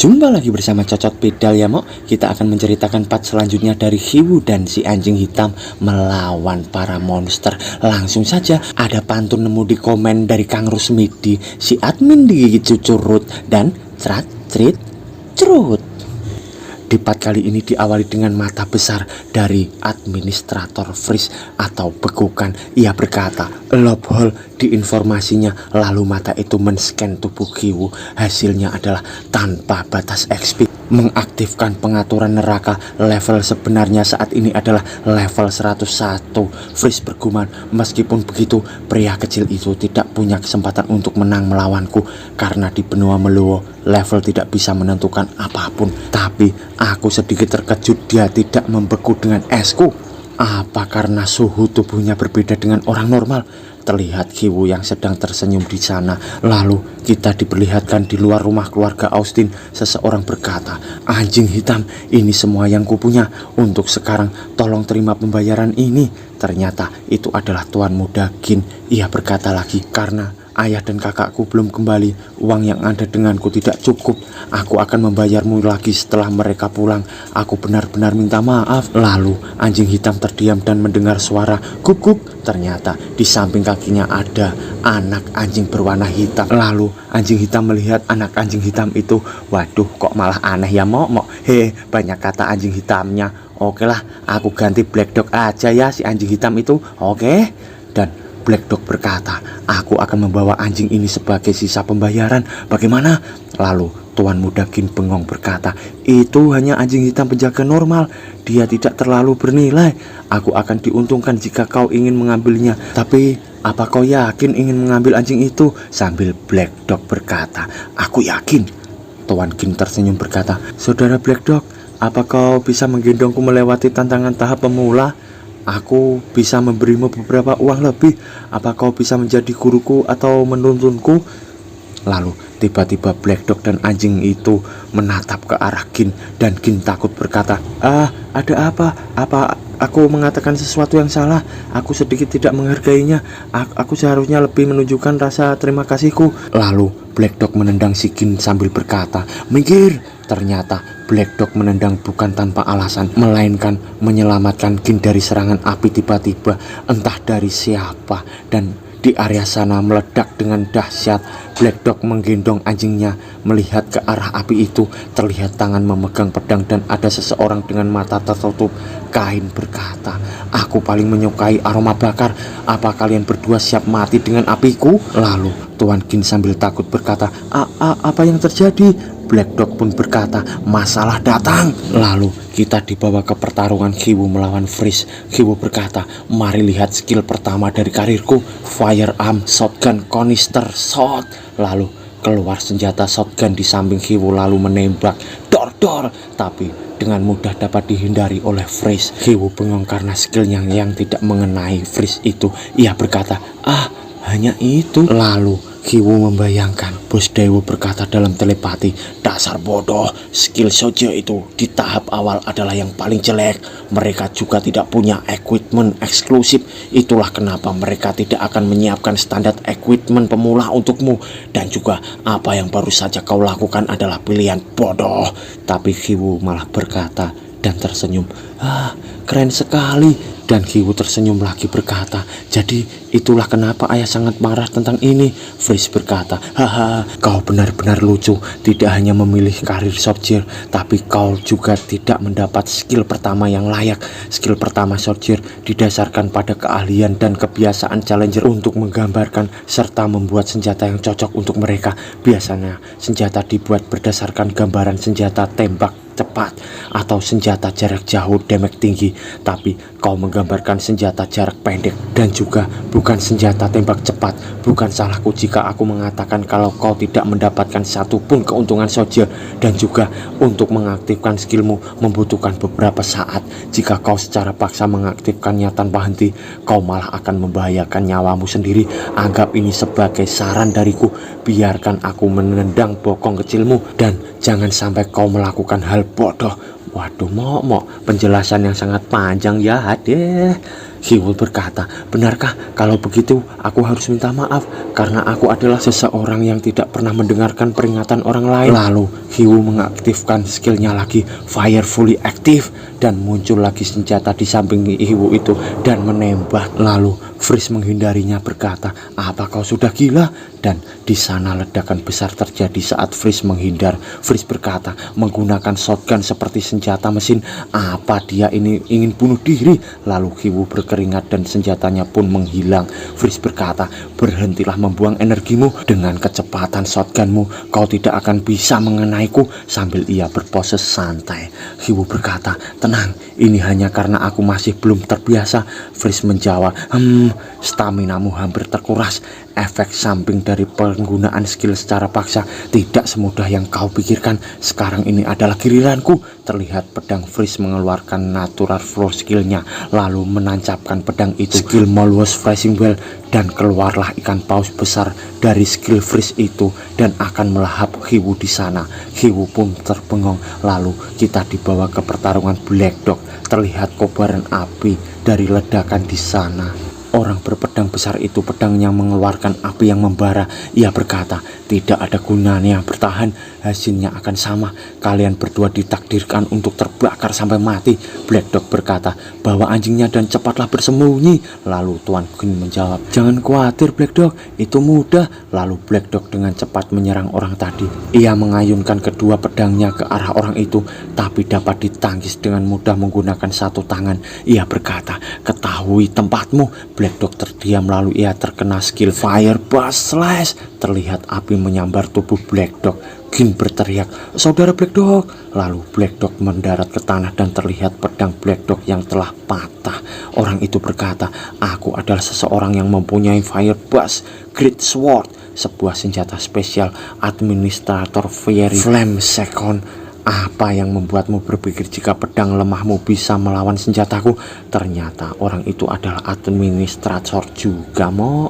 Jumpa lagi bersama Cocot Pedal ya Mok. Kita akan menceritakan part selanjutnya dari Hiwu dan si anjing hitam melawan para monster. Langsung saja, ada pantun nemu di komen dari Kang Rusmidi. Si admin digigit cucurut dan cerat cerit cerut. Di part kali ini diawali dengan mata besar dari administrator Freeze atau bekukan. Ia berkata, loophole di informasinya, lalu mata itu men-scan tubuh Hiwu. Hasilnya adalah tanpa batas XP. Mengaktifkan pengaturan neraka. Level sebenarnya saat ini adalah level 101. Freeze bergumam, meskipun begitu pria kecil itu tidak punya kesempatan untuk menang melawanku, karena di benua Meluwo level tidak bisa menentukan apapun. Tapi aku sedikit terkejut dia tidak membeku dengan esku. Apa karena suhu tubuhnya berbeda dengan orang normal? Terlihat Hiwu yang sedang tersenyum di sana. Lalu kita diperlihatkan di luar rumah keluarga Austin. Seseorang berkata, anjing hitam, ini semua yang kupunya. Untuk sekarang tolong terima pembayaran ini. Ternyata itu adalah Tuan Muda Gin. Ia berkata lagi, karena ayah dan kakakku belum kembali, uang yang ada denganku tidak cukup. Aku akan membayarmu lagi setelah mereka pulang. Aku benar-benar minta maaf. Lalu anjing hitam terdiam dan mendengar suara gup gup. Ternyata di samping kakinya ada anak anjing berwarna hitam. Lalu anjing hitam melihat anak anjing hitam itu. Waduh, kok malah aneh ya Mok. Banyak kata anjing hitamnya. Oke lah, aku ganti Black Dog aja ya si anjing hitam itu. Oke. Dan Black Dog berkata, aku akan membawa anjing ini sebagai sisa pembayaran. Bagaimana? Lalu Tuan Muda Gin bengong berkata, itu hanya anjing hitam penjaga normal. Dia tidak terlalu bernilai. Aku akan diuntungkan jika kau ingin mengambilnya. Tapi apa kau yakin ingin mengambil anjing itu? Sambil Black Dog berkata, aku yakin. Tuan Gin tersenyum berkata, saudara Black Dog, apa kau bisa menggendongku melewati tantangan tahap pemula? Aku bisa memberimu beberapa uang lebih. Apa kau bisa menjadi guruku atau menuntunku? Lalu tiba-tiba Black Dog dan anjing itu menatap ke arah Gin. Dan Gin takut berkata, ada apa? Apa aku mengatakan sesuatu yang salah? Aku sedikit tidak menghargainya. Aku seharusnya lebih menunjukkan rasa terima kasihku. Lalu Black Dog menendang si Gin sambil berkata, minggir. Ternyata Black Dog menendang bukan tanpa alasan, melainkan menyelamatkan Gin dari serangan api tiba-tiba, entah dari siapa. Dan di area sana meledak dengan dahsyat. Black Dog menggendong anjingnya. Melihat ke arah api itu, terlihat tangan memegang pedang dan ada seseorang dengan mata tertutup kain berkata, aku paling menyukai aroma bakar. Apa kalian berdua siap mati dengan apiku? Lalu Tuan Gin sambil takut berkata, apa yang terjadi? Black Dog pun berkata, masalah datang. Lalu kita dibawa ke pertarungan Hiwu melawan Freeze. Hiwu berkata, mari lihat skill pertama dari karirku, firearm shotgun canister shot. Lalu keluar senjata shotgun di samping Hiwu lalu menembak dor. Tapi dengan mudah dapat dihindari oleh Freeze. Hiwu bengong karena skillnya yang tidak mengenai Freeze itu. Ia berkata, hanya itu. Lalu Hiwu membayangkan Bos Dewo berkata dalam telepati, dasar bodoh, skill Soja itu di tahap awal adalah yang paling jelek. Mereka juga tidak punya equipment eksklusif. Itulah kenapa mereka tidak akan menyiapkan standar equipment pemula untukmu. Dan juga apa yang baru saja kau lakukan adalah pilihan bodoh. Tapi Hiwu malah berkata dan tersenyum, keren sekali. Dan Hiwu tersenyum lagi berkata, jadi itulah kenapa ayah sangat marah tentang ini. Freeze berkata, kau benar-benar lucu. Tidak hanya memilih karir soldier, tapi kau juga tidak mendapat skill pertama yang layak. Skill pertama soldier didasarkan pada keahlian dan kebiasaan challenger untuk menggambarkan serta membuat senjata yang cocok untuk mereka. Biasanya senjata dibuat berdasarkan gambaran senjata tembak cepat atau senjata jarak jauh damage tinggi. Tapi kau menggambarkan senjata jarak pendek dan juga bukan senjata tembak cepat. Bukan salahku jika aku mengatakan kalau kau tidak mendapatkan satupun keuntungan soldier. Dan juga untuk mengaktifkan skillmu membutuhkan beberapa saat. Jika kau secara paksa mengaktifkannya tanpa henti, kau malah akan membahayakan nyawamu sendiri. Anggap ini sebagai saran dariku. Biarkan aku menendang bokong kecilmu dan jangan sampai kau melakukan hal bodoh. Waduh Mok, penjelasan yang sangat panjang ya Hadeh. Hiwu berkata, benarkah? Kalau begitu aku harus minta maaf karena aku adalah seseorang yang tidak pernah mendengarkan peringatan orang lain. Lalu Hiwu mengaktifkan skillnya lagi, Fire Fully Active, dan muncul lagi senjata di samping Hiwu itu dan menembak. Lalu Freeze menghindarinya berkata, apa kau sudah gila? Dan di sana ledakan besar terjadi saat Freeze menghindar. Freeze berkata, menggunakan shotgun seperti senjata mesin, apa dia ini ingin bunuh diri? Lalu Hiwu berkeringat dan senjatanya pun menghilang. Freeze berkata, berhentilah membuang energimu dengan kecepatan shotgunmu, kau tidak akan bisa mengenaiku. Sambil ia berpose santai, Hiwu berkata, tenang, ini hanya karena aku masih belum terbiasa. Freeze menjawab, staminamu hampir terkuras. Efek samping dari penggunaan skill secara paksa tidak semudah yang kau pikirkan. Sekarang ini adalah giliranku. Terlihat pedang Freeze mengeluarkan natural floor skillnya, lalu menancapkan pedang itu. Skill Maul was Freezing Well, dan keluarlah ikan paus besar dari skill Freeze itu dan akan melahap Hiwu di sana. Hiwu pun terbengong. Lalu kita dibawa ke pertarungan Black Dog. Terlihat kobaran api dari ledakan di sana. Orang berpedang besar itu pedangnya mengeluarkan api yang membara. Ia berkata, tidak ada gunanya bertahan, hasilnya akan sama. Kalian berdua ditakdirkan untuk terbakar sampai mati. Black Dog berkata, bawa anjingnya dan cepatlah bersembunyi. Lalu Tuan Queen menjawab, jangan khawatir Black Dog, itu mudah. Lalu Black Dog dengan cepat menyerang orang tadi. Ia mengayunkan kedua pedangnya ke arah orang itu, tapi dapat ditangkis dengan mudah menggunakan satu tangan. Ia berkata, ketahui tempatmu. Black Dog terdiam, lalu ia terkena skill Fire Blast Slash. Terlihat api menyambar tubuh Black Dog. Gin berteriak, saudara Black Dog. Lalu Black Dog mendarat ke tanah dan terlihat pedang Black Dog yang telah patah. Orang itu berkata, aku adalah seseorang yang mempunyai Fire Blast Great Sword, sebuah senjata spesial Administrator Fiery Flame Second. Apa yang membuatmu berpikir jika pedang lemahmu bisa melawan senjataku? Ternyata orang itu adalah administrator juga, Mo.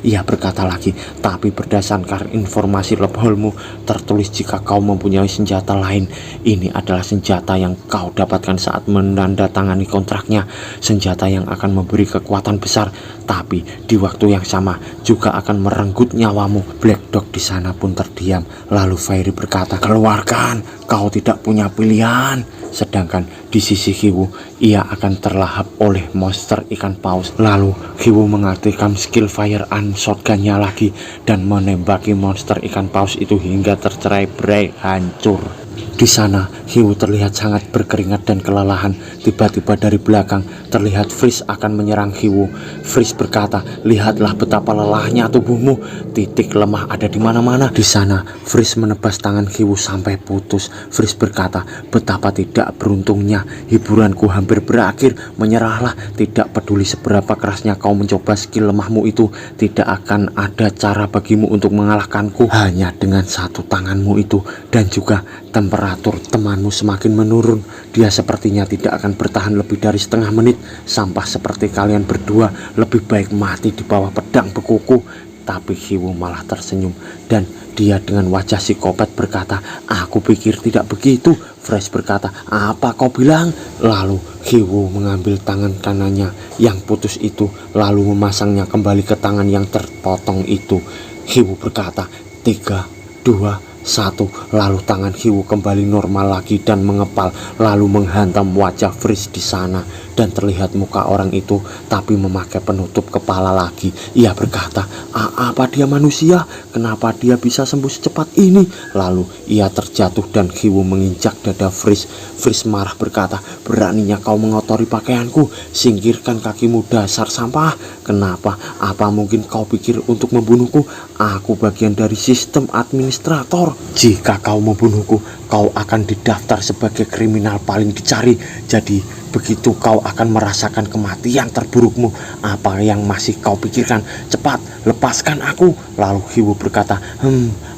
Ia berkata lagi, tapi berdasarkan informasi lebholmu tertulis jika kau mempunyai senjata lain. Ini adalah senjata yang kau dapatkan saat menandatangani kontraknya. Senjata yang akan memberi kekuatan besar, tapi di waktu yang sama juga akan merenggut nyawamu. Black Dog di sana pun terdiam. Lalu Fiery berkata, keluarkan, kau tidak punya pilihan. Sedangkan di sisi Hiwu, ia akan terlahap oleh monster ikan paus. Lalu Hiwu mengaktifkan skill Fire and shotgunnya lagi dan menembaki monster ikan paus itu hingga tercerai-berai hancur. Di sana Hiwu terlihat sangat berkeringat dan kelelahan. Tiba-tiba dari belakang terlihat Freeze akan menyerang Hiwu. Freeze berkata, lihatlah betapa lelahnya tubuhmu, titik lemah ada di mana-mana. Di sana Freeze menebas tangan Hiwu sampai putus. Freeze berkata, betapa tidak beruntungnya, hiburanku hampir berakhir. Menyerahlah, tidak peduli seberapa kerasnya kau mencoba skill lemahmu itu, tidak akan ada cara bagimu untuk mengalahkanku. Hanya dengan satu tanganmu itu dan juga temperatur temanmu semakin menurun. Dia sepertinya tidak akan bertahan lebih dari setengah menit. Sampah seperti kalian berdua, lebih baik mati di bawah pedang bekuku. Tapi Hiwu malah tersenyum dan dia dengan wajah psikopat berkata, aku pikir tidak begitu. Freeze berkata, apa kau bilang? Lalu Hiwu mengambil tangan kanannya yang putus itu, lalu memasangnya kembali ke tangan yang terpotong itu. Hiwu berkata, 3, 2, 1. Lalu tangan Hiwu kembali normal lagi dan mengepal, lalu menghantam wajah Freeze di sana. Dan terlihat muka orang itu tapi memakai penutup kepala lagi. Ia berkata, apa dia manusia? Kenapa dia bisa sembuh secepat ini? Lalu ia terjatuh dan Hiwu menginjak dada Freeze. Freeze marah berkata, beraninya kau mengotori pakaianku, singkirkan kakimu dasar sampah. Kenapa? Apa mungkin kau pikir untuk membunuhku? Aku bagian dari sistem administrator. Jika kau membunuhku, kau akan didaftar sebagai kriminal paling dicari. Jadi begitu kau akan merasakan kematian terburukmu. Apa yang masih kau pikirkan? Cepat, lepaskan aku. Lalu Hiwu berkata,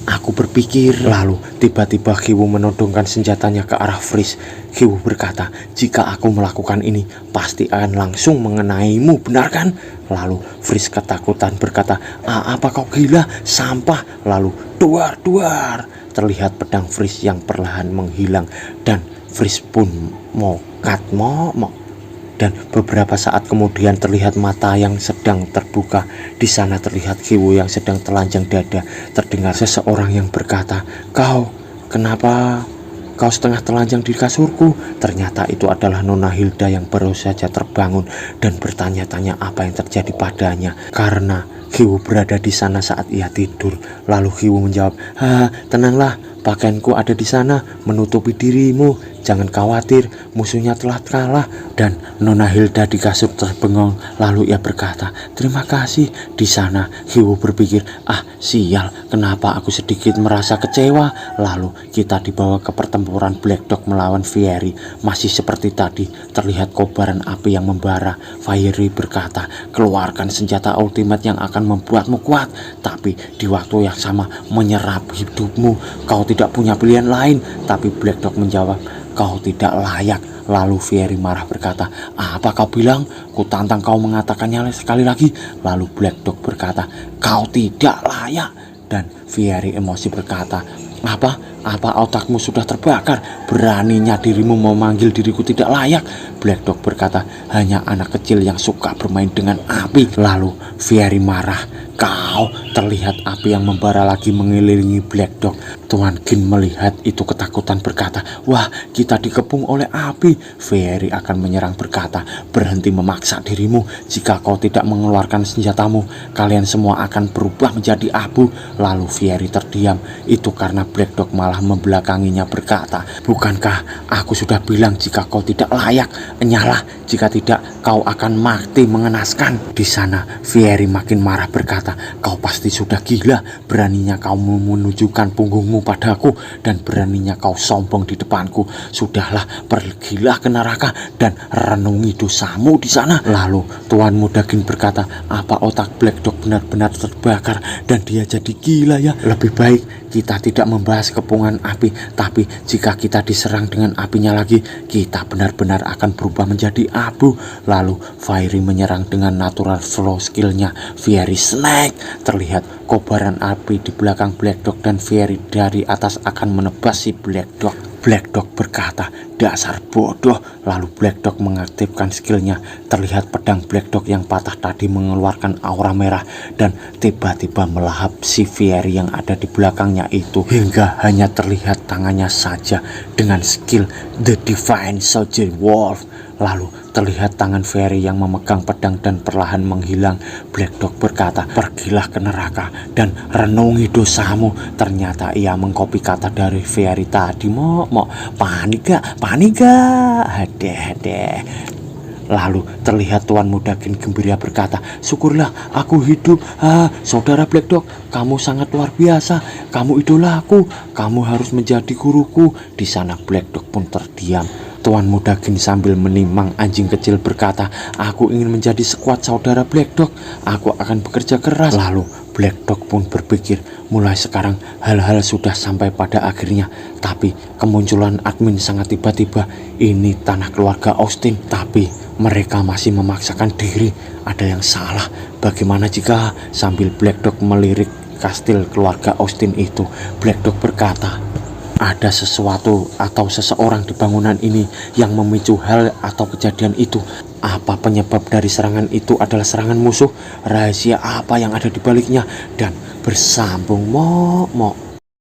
aku berpikir. Lalu tiba-tiba Hiwu menodongkan senjatanya ke arah Freeze. Hiwu berkata, jika aku melakukan ini pasti akan langsung mengenaimu, benar kan? Lalu Freeze ketakutan berkata, apa kau gila? Sampah. Lalu duar. Terlihat pedang Freeze yang perlahan menghilang dan Freeze pun mokat. Dan beberapa saat kemudian terlihat mata yang sedang terbuka. Di sana terlihat Hiwu yang sedang telanjang dada. Terdengar seseorang yang berkata, "Kau, kenapa kau setengah telanjang di kasurku?" Ternyata itu adalah Nona Hilda yang baru saja terbangun dan bertanya-tanya apa yang terjadi padanya. Karena Hiwu berada di sana saat ia tidur. Lalu Hiwu menjawab, tenanglah, pakaianku ada di sana menutupi dirimu. Jangan khawatir, musuhnya telah kalah." Dan Nona Hilda di kasur terbengong. Lalu ia berkata, "Terima kasih." Di sana Hiwu berpikir, sial, kenapa aku sedikit merasa kecewa. Lalu kita dibawa ke pertempuran Black Dog melawan Fiery. Masih seperti tadi, terlihat kobaran api yang membara. Fiery berkata, "Keluarkan senjata ultimate yang akan membuatmu kuat, tapi di waktu yang sama menyerap hidupmu. Kau tidak punya pilihan lain." Tapi Black Dog menjawab, "Kau tidak layak." Lalu Fiery marah berkata, "Apa kau bilang? Ku tantang kau mengatakannya sekali lagi." Lalu Black Dog berkata, "Kau tidak layak." Dan Fiery emosi berkata, Apa otakmu sudah terbakar? Beraninya dirimu memanggil diriku tidak layak?" Black Dog berkata, "Hanya anak kecil yang suka bermain dengan api." Lalu Fiery marah, "Kau!" Terlihat api yang membara lagi mengelilingi Black Dog. Tuan Gin melihat itu ketakutan berkata, "Wah, kita dikepung oleh api." Fiery akan menyerang berkata, "Berhenti memaksa dirimu. Jika kau tidak mengeluarkan senjatamu, kalian semua akan berubah menjadi abu." Lalu Fiery terdiam. Itu karena Black Dog malah membelakanginya berkata, "Bukankah aku sudah bilang jika kau tidak layak? Nyala, jika tidak kau akan mati mengenaskan." Di sana Fiery makin marah berkata, "Kau pasti sudah gila. Beraninya kau menunjukkan punggungmu padaku dan beraninya kau sombong di depanku. Sudahlah, pergilah ke neraka dan renungi dosamu di sana." Lalu Tuan Muda Gin berkata, "Apa otak Black Dog benar-benar terbakar dan dia jadi gila ya? Lebih baik kita tidak membahas kepungan api, tapi jika kita diserang dengan apinya lagi, kita benar-benar akan berubah menjadi abu." Lalu Fiery menyerang dengan natural flow skillnya Fiery Snake. Terlihat kobaran api di belakang Black Dog dan Fiery dari atas akan menebas si Black Dog. Black Dog berkata, "Dasar bodoh." Lalu Black Dog mengaktifkan skillnya. Terlihat pedang Black Dog yang patah tadi mengeluarkan aura merah dan tiba-tiba melahap si Fiery yang ada di belakangnya itu, hingga hanya terlihat tangannya saja dengan skill The Divine Soldier Wolf. Lalu terlihat tangan Fiery yang memegang pedang dan perlahan menghilang. Black Dog berkata, "Pergilah ke neraka dan renungi dosamu." Ternyata ia mengcopy kata dari Fiery tadi. Panik gak? Hadeh. Lalu terlihat Tuan Muda Gin gembira berkata, "Syukurlah aku hidup. Saudara Black Dog, kamu sangat luar biasa. Kamu idolaku. Kamu harus menjadi guruku." Di sana Black Dog pun terdiam. Tuan Muda Gin sambil menimang anjing kecil berkata, "Aku ingin menjadi sekuat saudara Black Dog. Aku akan bekerja keras." Lalu Black Dog pun berpikir, mulai sekarang hal-hal sudah sampai pada akhirnya. Tapi kemunculan admin sangat tiba-tiba. Ini tanah keluarga Austin, tapi mereka masih memaksakan diri. Ada yang salah. Bagaimana jika sambil Black Dog melirik kastil keluarga Austin itu, Black Dog berkata, "Ada sesuatu atau seseorang di bangunan ini yang memicu hal atau kejadian itu. Apa penyebab dari serangan itu adalah serangan musuh? Rahasia apa yang ada di baliknya?" Dan bersambung.